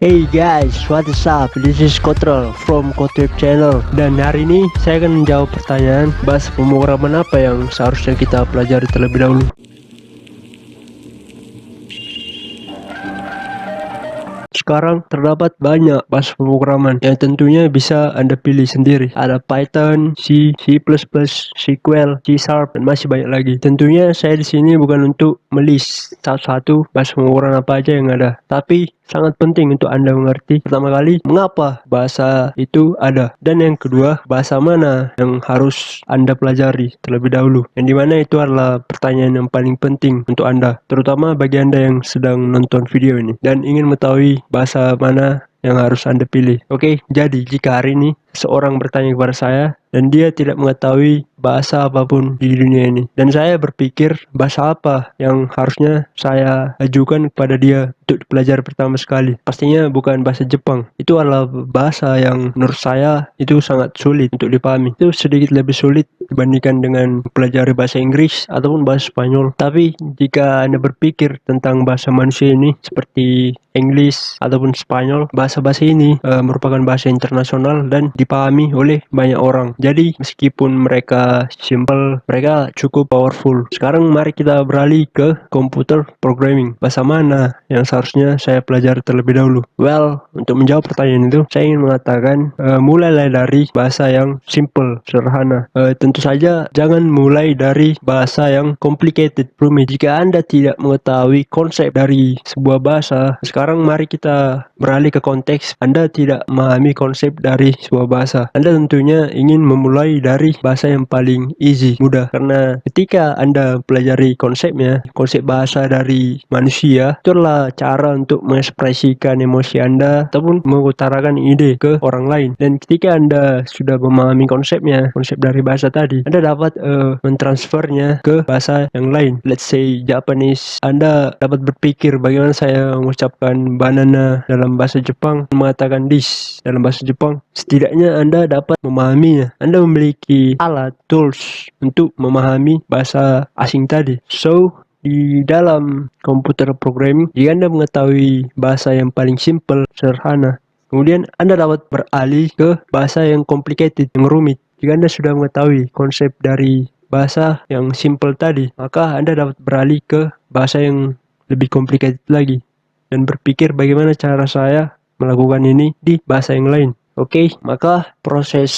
Hey guys, what's up? This is Kotrol from Kotrip Channel. Dan hari ini saya akan menjawab pertanyaan bahasa pemrograman apa yang seharusnya kita pelajari terlebih dahulu. Sekarang terdapat banyak bahasa pemrograman yang tentunya bisa Anda pilih sendiri. Ada Python, C, C++, SQL, C Sharp, dan masih banyak lagi. Tentunya saya di sini bukan untuk melist satu-satu bahasa pemrograman apa aja yang ada, tapi sangat penting untuk Anda mengerti pertama kali mengapa bahasa itu ada, dan yang kedua bahasa mana yang harus Anda pelajari terlebih dahulu, yang dimana itu adalah pertanyaan yang paling penting untuk Anda, terutama bagi Anda yang sedang nonton video ini dan ingin mengetahui bahasa mana yang harus Anda pilih. Oke, jadi jika hari ini seorang bertanya kepada saya dan dia tidak mengetahui bahasa apapun di dunia ini, dan saya berpikir bahasa apa yang harusnya saya ajukan kepada dia untuk dipelajari pertama sekali, pastinya bukan bahasa Jepang. Itu adalah bahasa yang menurut saya itu sangat sulit untuk dipahami. Itu sedikit lebih sulit dibandingkan dengan pelajari bahasa Inggris ataupun bahasa Spanyol. Tapi jika Anda berpikir tentang bahasa manusia ini seperti Inggris ataupun Spanyol, bahasa-bahasa ini merupakan bahasa internasional dan dipahami oleh banyak orang. Jadi meskipun mereka simple, mereka cukup powerful. Sekarang mari kita beralih ke computer programming. Bahasa mana yang seharusnya saya pelajari terlebih dahulu? Well, untuk menjawab pertanyaan itu, saya ingin mengatakan mulailah dari bahasa yang simple, sederhana. Tentu saja jangan mulai dari bahasa yang complicated, rumit. Jika Anda tidak mengetahui konsep dari sebuah bahasa, sekarang mari kita beralih ke konteks Anda tidak memahami konsep dari sebuah bahasa. Anda tentunya ingin memulai dari bahasa yang paling easy, mudah, karena ketika Anda pelajari konsepnya, konsep bahasa dari manusia, itulah cara untuk mengekspresikan emosi Anda ataupun mengutarakan ide ke orang lain. Dan ketika Anda sudah memahami konsepnya, konsep dari bahasa tadi, Anda dapat mentransfernya ke bahasa yang lain. Let's say Japanese, Anda dapat berpikir bagaimana saya mengucapkan banana dalam bahasa Jepang, mengatakan this dalam bahasa Jepang. Setidaknya Anda dapat memahaminya. Anda memiliki alat, tools untuk memahami bahasa asing tadi. So, di dalam komputer programming, jika Anda mengetahui bahasa yang paling simple, sederhana, kemudian Anda dapat beralih ke bahasa yang complicated, yang rumit. Jika Anda sudah mengetahui konsep dari bahasa yang simple tadi, maka Anda dapat beralih ke bahasa yang lebih complicated lagi dan berpikir bagaimana cara saya melakukan ini di bahasa yang lain. Oke, maka proses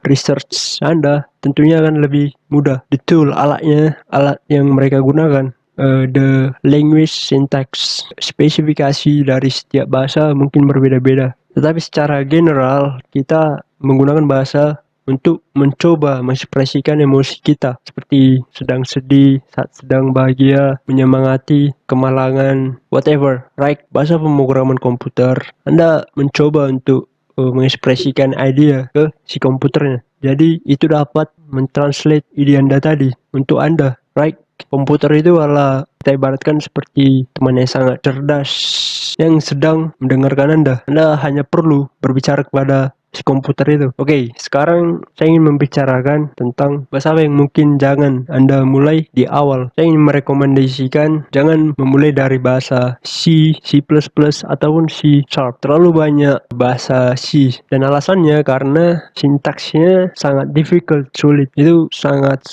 research Anda tentunya akan lebih mudah. The tool, alatnya, alat yang mereka gunakan, the language syntax, spesifikasi dari setiap bahasa mungkin berbeda-beda. Tetapi secara general, kita menggunakan bahasa untuk mencoba mengekspresikan emosi kita, seperti sedang sedih, saat sedang bahagia, menyemangati, kemalangan, whatever, right? Bahasa pemrograman komputer, Anda mencoba untuk mengekspresikan ide ke si komputernya. Jadi itu dapat mentranslate ide Anda tadi untuk Anda, right? Komputer itu adalah, kita ibaratkan seperti teman yang sangat cerdas yang sedang mendengarkan Anda. Anda hanya perlu berbicara kepada si komputer itu. Oke, sekarang saya ingin membicarakan tentang bahasa apa yang mungkin jangan Anda mulai di awal. Saya ingin merekomendasikan jangan memulai dari bahasa C, C++, ataupun C Sharp. Terlalu banyak bahasa C, dan alasannya karena sintaksnya sangat difficult, sulit. Itu sangat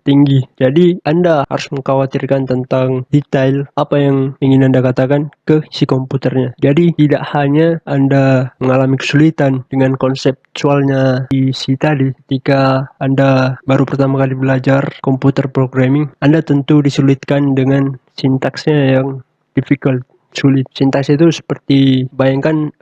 tinggi. Jadi Anda harus mengkhawatirkan tentang detail apa yang ingin Anda katakan ke si komputernya. Jadi tidak hanya Anda mengalami kesulitan dengan konseptualnya di si tadi ketika Anda baru pertama kali belajar komputer programming, Anda tentu disulitkan dengan sintaksnya yang difficult, sulit. Sintaks itu seperti, bayangkan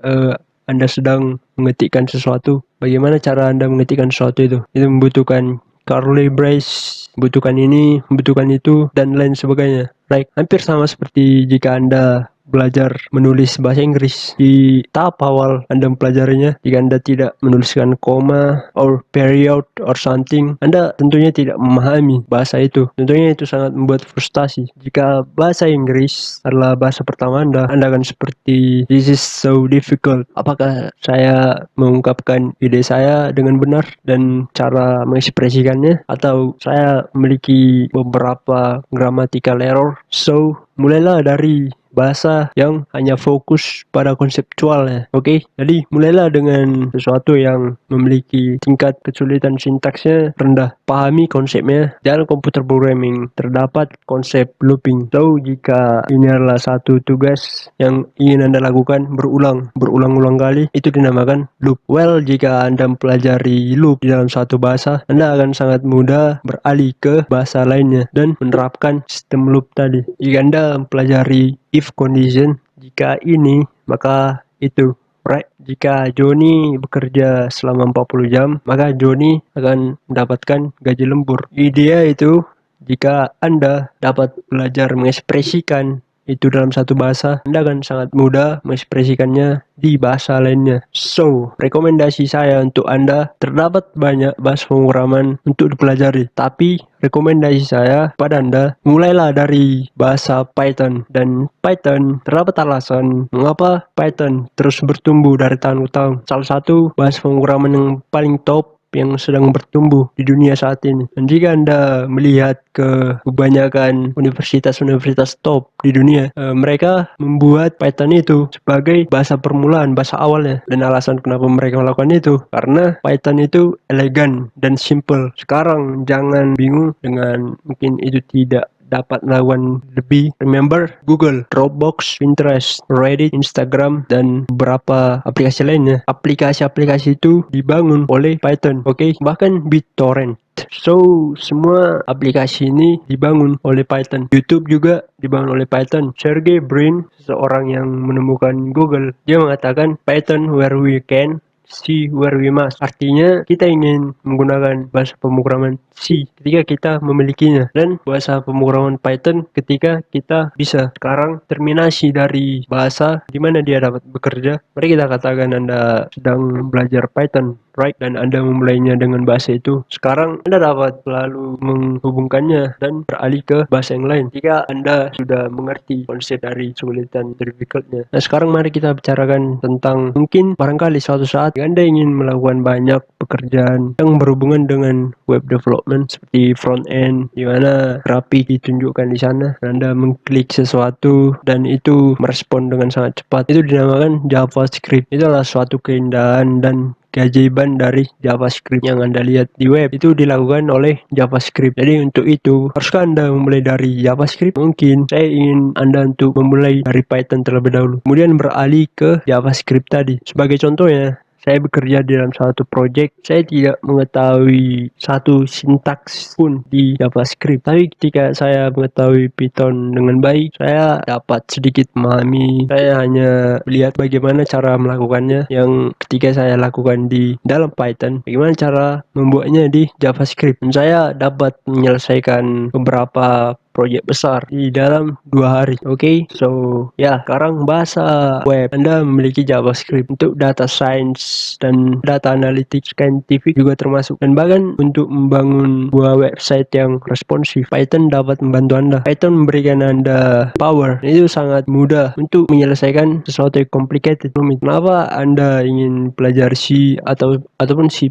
Anda sedang mengetikkan sesuatu. Bagaimana cara Anda mengetikkan sesuatu itu? Itu membutuhkan curly brace, membutuhkan ini, membutuhkan itu, dan lain sebagainya. Right? Hampir sama seperti jika Anda belajar menulis bahasa Inggris. Di tahap awal Anda mempelajarinya, jika Anda tidak menuliskan koma or period or something, Anda tentunya tidak memahami bahasa itu. Tentunya itu sangat membuat frustasi. Jika bahasa Inggris adalah bahasa pertama Anda akan seperti, this is so difficult. Apakah saya mengungkapkan ide saya dengan benar dan cara mengekspresikannya, atau saya memiliki beberapa grammatical error? So, mulailah dari bahasa yang hanya fokus pada konseptualnya. Oke, jadi mulailah dengan sesuatu yang memiliki tingkat kesulitan sintaksnya rendah. Pahami konsepnya. Dalam komputer programming terdapat konsep looping. So, jika ini adalah satu tugas yang ingin Anda lakukan berulang-ulang kali, itu dinamakan loop. Well, jika Anda mempelajari loop di dalam satu bahasa, Anda akan sangat mudah beralih ke bahasa lainnya dan menerapkan sistem loop tadi. Jika Anda mempelajari if condition, jika ini maka itu, right? Jika Joni bekerja selama 40 jam, maka Joni akan mendapatkan gaji lembur. Ide itu jika Anda dapat belajar mengekspresikan itu dalam satu bahasa, Anda akan sangat mudah mengekspresikannya di bahasa lainnya. So, rekomendasi saya untuk Anda, terdapat banyak bahasa pemrograman untuk dipelajari, tapi rekomendasi saya pada Anda, mulailah dari bahasa Python. Dan Python, terdapat alasan mengapa Python terus bertumbuh dari tahun ke tahun. Salah satu bahasa pemrograman yang paling top yang sedang bertumbuh di dunia saat ini. Dan jika Anda melihat ke kebanyakan universitas-universitas top di dunia, mereka membuat Python itu sebagai bahasa permulaan, bahasa awalnya. Dan alasan kenapa mereka melakukan itu, karena Python itu elegan dan simple. Sekarang jangan bingung dengan mungkin itu tidak dapat melakukan lebih. Remember, Google, Dropbox, Pinterest, Reddit, Instagram, dan beberapa aplikasi lainnya. Aplikasi-aplikasi itu dibangun oleh Python, oke? Bahkan BitTorrent. So, semua aplikasi ini dibangun oleh Python. YouTube juga dibangun oleh Python. Sergey Brin, seorang yang menemukan Google, dia mengatakan Python where we can, C where we must. Artinya kita ingin menggunakan bahasa pemrograman C ketika kita memilikinya, dan bahasa pemrograman Python ketika kita bisa. Sekarang terminasi dari bahasa di mana dia dapat bekerja. Mari kita katakan Anda sedang belajar Python, right? Dan Anda memulainya dengan bahasa itu. Sekarang Anda dapat selalu menghubungkannya dan beralih ke bahasa yang lain jika Anda sudah mengerti konsep dari kesulitan difficultnya. Nah, sekarang mari kita bicarakan tentang mungkin barangkali suatu saat Anda ingin melakukan banyak pekerjaan yang berhubungan dengan web development seperti front end, di mana grafik ditunjukkan di sana, Anda mengklik sesuatu dan itu merespon dengan sangat cepat. Itu dinamakan JavaScript. Itu adalah suatu keindahan dan keajaiban dari JavaScript yang Anda lihat di web. Itu dilakukan oleh JavaScript. Jadi untuk itu, haruskah Anda memulai dari JavaScript? Mungkin saya ingin Anda untuk memulai dari Python terlebih dahulu, kemudian beralih ke JavaScript tadi. Sebagai contohnya, saya bekerja di dalam satu project, saya tidak mengetahui satu sintaks pun di JavaScript. Tapi ketika saya mengetahui Python dengan baik, saya dapat sedikit memahami. Saya hanya melihat bagaimana cara melakukannya, yang ketika saya lakukan di dalam Python, bagaimana cara membuatnya di JavaScript. Dan saya dapat menyelesaikan beberapa proyek besar di dalam 2 hari. Oke, so ya, sekarang bahasa web. Anda memiliki JavaScript untuk data science dan data analytics, scientific juga termasuk, dan bahkan untuk membangun sebuah website yang responsif, Python dapat membantu Anda. Python memberikan Anda power. Itu sangat mudah untuk menyelesaikan sesuatu yang complicated, rumit. Kenapa Anda ingin belajar C ataupun C++?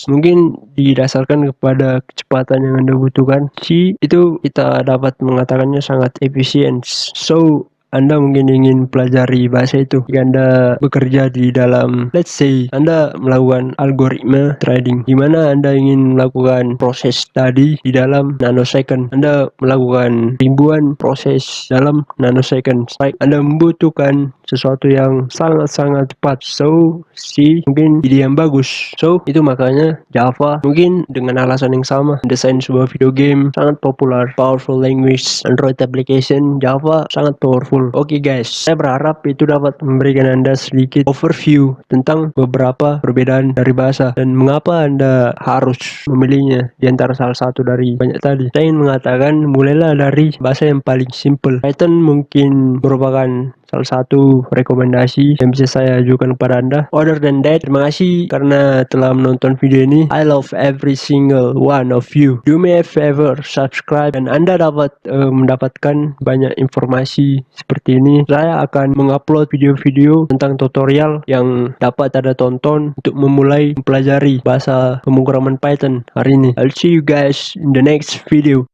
Mungkin didasarkan kepada kecepatan yang Anda butuhkan. C itu kita dapat mengatakannya sangat efisien. So, Anda mungkin ingin pelajari bahasa itu jika Anda bekerja di dalam, let's say, Anda melakukan algoritma trading, di mana Anda ingin melakukan proses tadi di dalam nanosecond. Anda melakukan ribuan proses dalam nanosecond. Baik, Anda membutuhkan sesuatu yang sangat-sangat cepat. So, C mungkin ide yang bagus. So, itu makanya Java mungkin dengan alasan yang sama. Desain sebuah video game sangat populer, powerful language, Android application, Java sangat powerful. Oke guys, saya berharap itu dapat memberikan Anda sedikit overview tentang beberapa perbedaan dari bahasa dan mengapa Anda harus memilihnya di antara salah satu dari banyak tadi. Saya ingin mengatakan, mulailah dari bahasa yang paling simple. Python mungkin merupakan salah satu rekomendasi yang bisa saya ajukan kepada Anda. Other than that, terima kasih karena telah menonton video ini. I love every single one of you. Do me a favor, subscribe, dan Anda dapat mendapatkan banyak informasi seperti ini. Saya akan mengupload video-video tentang tutorial yang dapat Anda tonton untuk memulai mempelajari bahasa pemrograman Python hari ini. I'll see you guys in the next video.